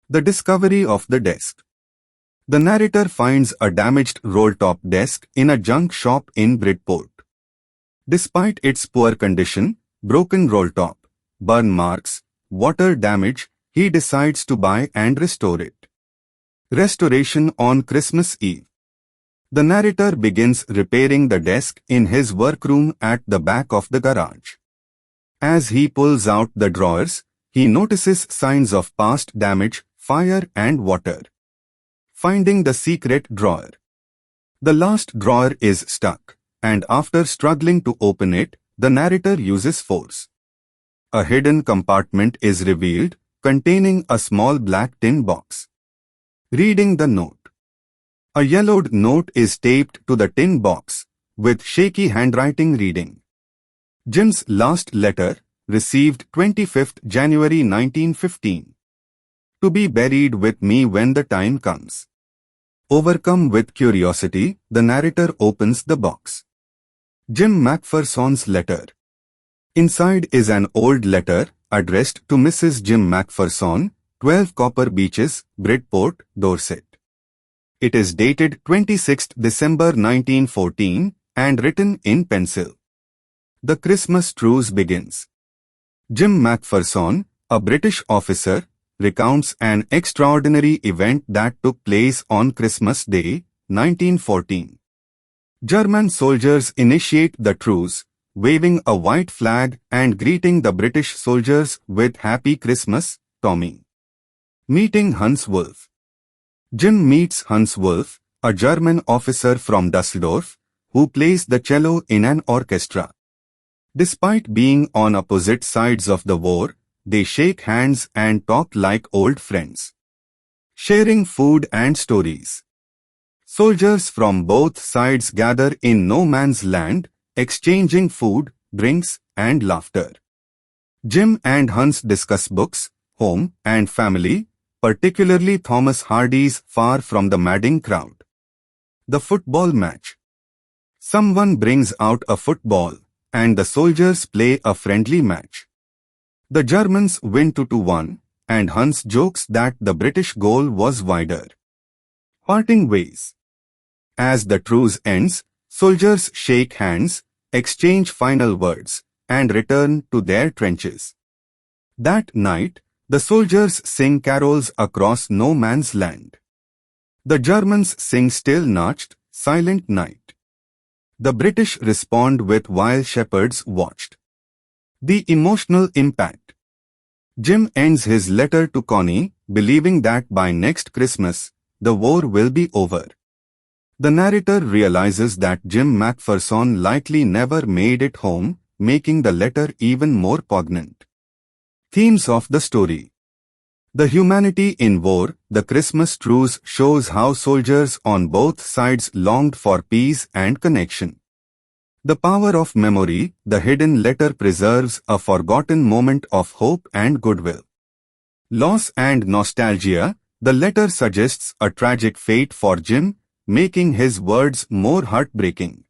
The discovery of the desk. The narrator finds a damaged roll-top desk in a junk shop in Bridport. Despite its poor condition, broken roll-top, burn marks, water damage, he decides to buy and restore it. Restoration on Christmas Eve. The narrator begins repairing the desk in his workroom at the back of the garage. As he pulls out the drawers, he notices signs of past damage, fire and water. Finding the secret drawer. The last drawer is stuck, and after struggling to open it, the narrator uses force. A hidden compartment is revealed, containing a small black tin box. Reading the note. A yellowed note is taped to the tin box, with shaky handwriting reading. Jim's last letter, received 25th January 1915. To be buried with me when the time comes. Overcome with curiosity, the narrator opens the box. Jim McPherson's letter. Inside is an old letter addressed to Mrs. Jim McPherson, 12 Copper Beaches, Bridport, Dorset. It is dated 26th December 1914 and written in pencil. The Christmas truce begins. Jim McPherson, a British officer, recounts an extraordinary event that took place on Christmas Day, 1914. German soldiers initiate the truce, waving a white flag and greeting the British soldiers with Happy Christmas, Tommy. Meeting Hans Wolf. Jim meets Hans Wolf, a German officer from Dusseldorf, who plays the cello in an orchestra. Despite being on opposite sides of the war, they shake hands and talk like old friends. Sharing food and stories. Soldiers from both sides gather in no man's land, exchanging food, drinks, and laughter. Jim and Hans discuss books, home, and family, particularly Thomas Hardy's Far from the Madding Crowd. The football match. Someone brings out a football, and the soldiers play a friendly match. The Germans win 2-1, and Hans jokes that the British goal was wider. Parting ways. As the truce ends, soldiers shake hands, exchange final words, and return to their trenches. That night, the soldiers sing carols across no man's land. The Germans sing Still Nacht, Silent Night. The British respond with While Shepherds Watched. The emotional impact. Jim ends his letter to Connie, believing that by next Christmas, the war will be over. The narrator realizes that Jim McPherson likely never made it home, making the letter even more poignant. Themes of the story. The humanity in war. The Christmas truce shows how soldiers on both sides longed for peace and connection. The power of memory. The hidden letter preserves a forgotten moment of hope and goodwill. Loss and nostalgia. The letter suggests a tragic fate for Jim, making his words more heartbreaking.